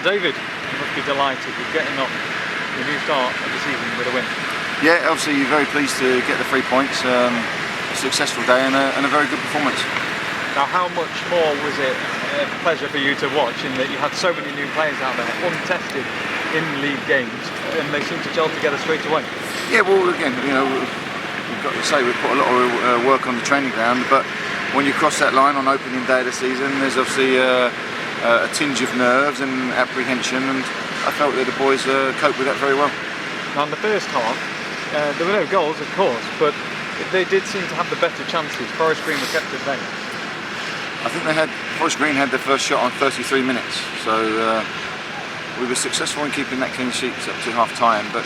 David, you must be delighted with getting off the new start of the season with a win. Yeah, obviously very pleased to get the 3 points. A successful day and a very good performance. Now, how much more was it a pleasure for you to watch in that you had so many new players out there, untested in league games, and they seemed to gel together straight away? Yeah, well, again, we've got to say we put a lot of work on the training ground, but when you cross that line on opening day of the season, there's obviously a tinge of nerves and apprehension, and I felt that the boys coped with that very well. Now, in the first half, there were no goals, of course, but they did seem to have the better chances. Forest Green were kept at bay. I think Forest Green had their first shot on 33 minutes, so we were successful in keeping that clean sheet up to half time. But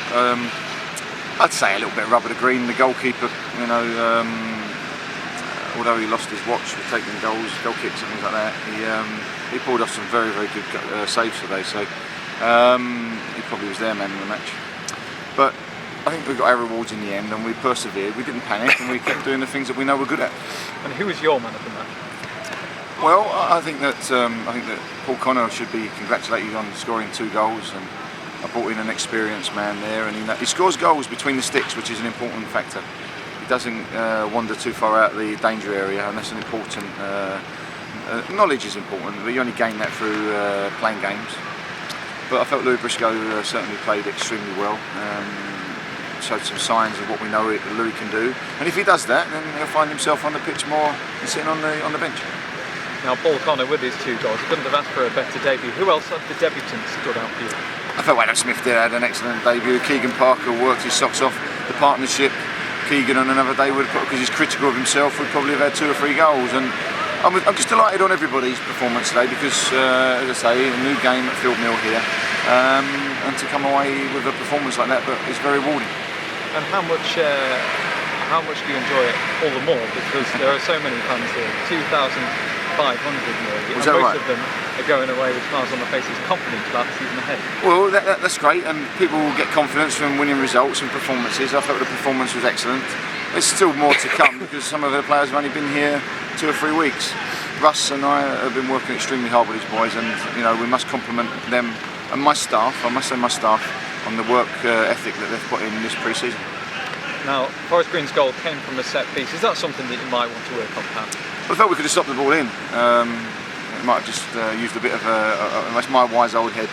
I'd say a little bit rubber to green. The goalkeeper, although he lost his watch for taking goal kicks and things like that, he pulled off some very, very good saves today. So he probably was their man in the match. But I think we got our rewards in the end, and we persevered. We didn't panic, and we kept doing the things that we know we're good at. And who was your man of the match? Well, I think that Paul Connor should be congratulated on scoring 2 goals, and I brought in an experienced man there, and he scores goals between the sticks, which is an important factor. He doesn't wander too far out of the danger area, and that's an important. Knowledge is important, but you only gain that through playing games. But I felt Louis Briscoe certainly played extremely well. Showed some signs of what we know Louis can do, and if he does that, then he'll find himself on the pitch more than sitting on the bench. Now, Paul Connor with his 2 goals, couldn't have asked for a better debut. Who else of the debutants stood out for you? I felt Adam Smith had an excellent debut. Keegan Parker worked his socks off. The partnership, Keegan on another day would, because he's critical of himself, would probably have had 2 or 3 goals. And I'm just delighted on everybody's performance today because, as I say, a new game at Field Mill here, and to come away with a performance like that, but it's very rewarding. And how much do you enjoy it all the more? Because there are so many fans here, 2,500 nearly, and most right? of them are going away with smiles on their faces, confident about the season ahead. Well, that's great, and people will get confidence from winning results and performances. I felt the performance was excellent. There's still more to come because some of the players have only been here 2 or 3 weeks. Russ and I have been working extremely hard with these boys, and we must compliment them and my staff. I must say my staff on the work ethic that they've put in this pre-season. Now, Forest Green's goal came from a set piece. Is that something that you might want to work on, Pat? I felt we could have stopped the ball in. It might have just used a bit of that's my wise old head,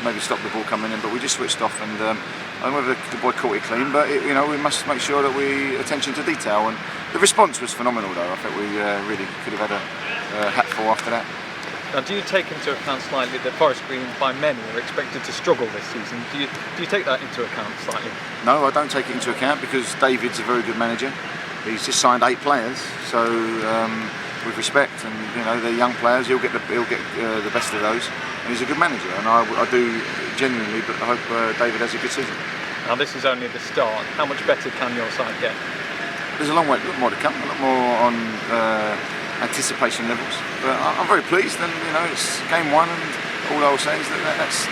maybe stopped the ball coming in, but we just switched off, and I don't know whether the boy caught it clean, but we must make sure that we attention to detail, and the response was phenomenal though. I think we really could have had a hatful after that. Now, do you take into account slightly that Forest Green, by many, are expected to struggle this season? Do you take that into account slightly? No, I don't take it into account because David's a very good manager. He's just signed 8 players, so with respect, and they're young players, he'll get the best of those, and he's a good manager, and I do genuinely, but I hope David has a good season. Now, this is only the start. How much better can your side get? There's a lot more to come, a lot more on anticipation levels, but I'm very pleased, and it's game 1, and all I will say is that's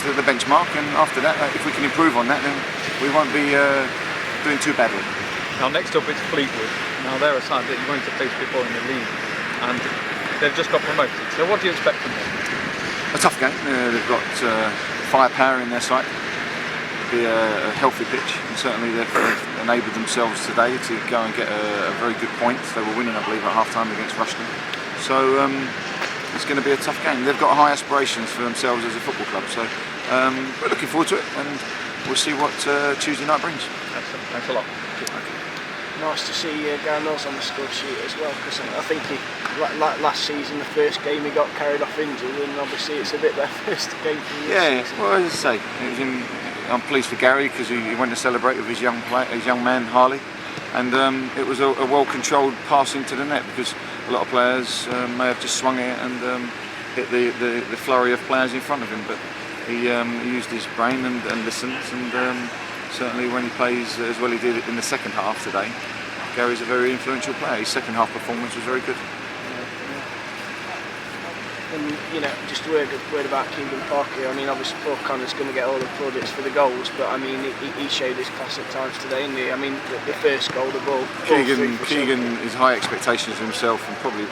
the benchmark, and after that, if we can improve on that, then we won't be doing too badly. Now, next up it's Fleetwood. Now, they're a side that you're going to face before in the league, and they've just got promoted, so what do you expect from them? A tough game. They've got firepower in their side. Be a healthy pitch, and certainly they've enabled themselves today to go and get a very good point. They were winning, I believe, at half-time against Rushden. So it's going to be a tough game. They've got high aspirations for themselves as a football club, so we're looking forward to it, and we'll see what Tuesday night brings. Excellent. Thanks a lot. Nice to see Gary Mills on the score sheet as well, because I think last season, the first game, he got carried off injured, and obviously it's a bit their first game for this season. Well, as I say, I'm pleased for Gary because he went to celebrate with his young man Harley, and it was a well-controlled pass into the net because a lot of players may have just swung it and hit the flurry of players in front of him, but he used his brain and listens, and certainly when he plays as well he did in the second half today, Gary's a very influential player. His second half performance was very good. And just a word about Keegan Parker. I mean, obviously Paul Connor's going to get all the plaudits for the goals, but I mean he showed his class at times today, didn't he? I mean the first goal, the ball. Keegan is high expectations of himself, and probably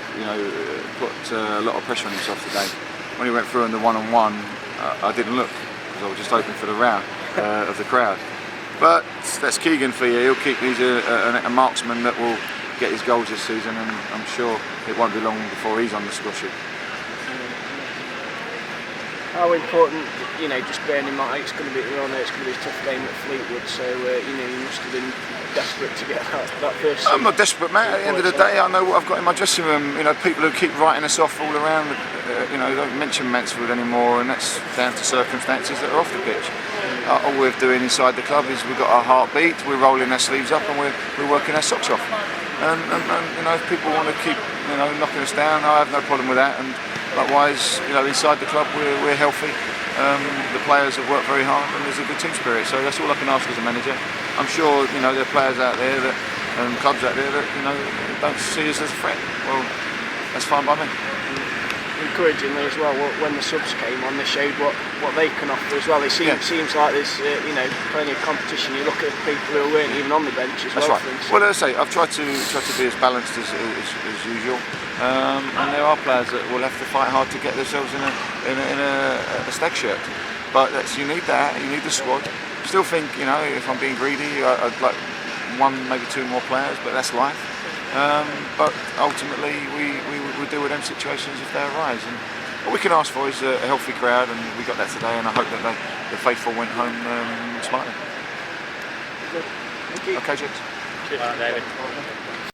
put a lot of pressure on himself today. When he went through in the one-on-one, I didn't look because I was just hoping for the row of the crowd. But that's Keegan for you. He'll keep. He's a marksman that will get his goals this season, and I'm sure it won't be long before he's on the score sheet. How important, just bearing in mind it's going to be a tough game at Fleetwood, so you must have been desperate to get that first. I'm not desperate, mate. At the end of the day, I know what I've got in my dressing room. People who keep writing us off all around, don't mention Mansfield anymore, and that's down to circumstances that are off the pitch. All we're doing inside the club is we've got our heartbeat, we're rolling our sleeves up, and we're working our socks off. And if people want to keep knocking us down, I have no problem with that. And likewise, inside the club we're healthy. The players have worked very hard, and there's a good team spirit. So that's all I can ask as a manager. I'm sure there are players out there and clubs out there that don't see us as a threat. Well, that's fine by me. Encouragingly as well, when the subs came on, they showed what they can offer as well. It seems like there's plenty of competition. You look at people who weren't even on the bench as well. That's right. Well, as I say, I've tried to be as balanced as usual, and there are players that will have to fight hard to get themselves in a stag shirt. But you need that. You need the squad. Still think if I'm being greedy, I'd like one, maybe two more players, but that's life. But ultimately, we deal with them situations if they arise. And what we can ask for is a healthy crowd, and we got that today. And I hope that the faithful went home smiling. Thank you. Okay, James. Cheers, David.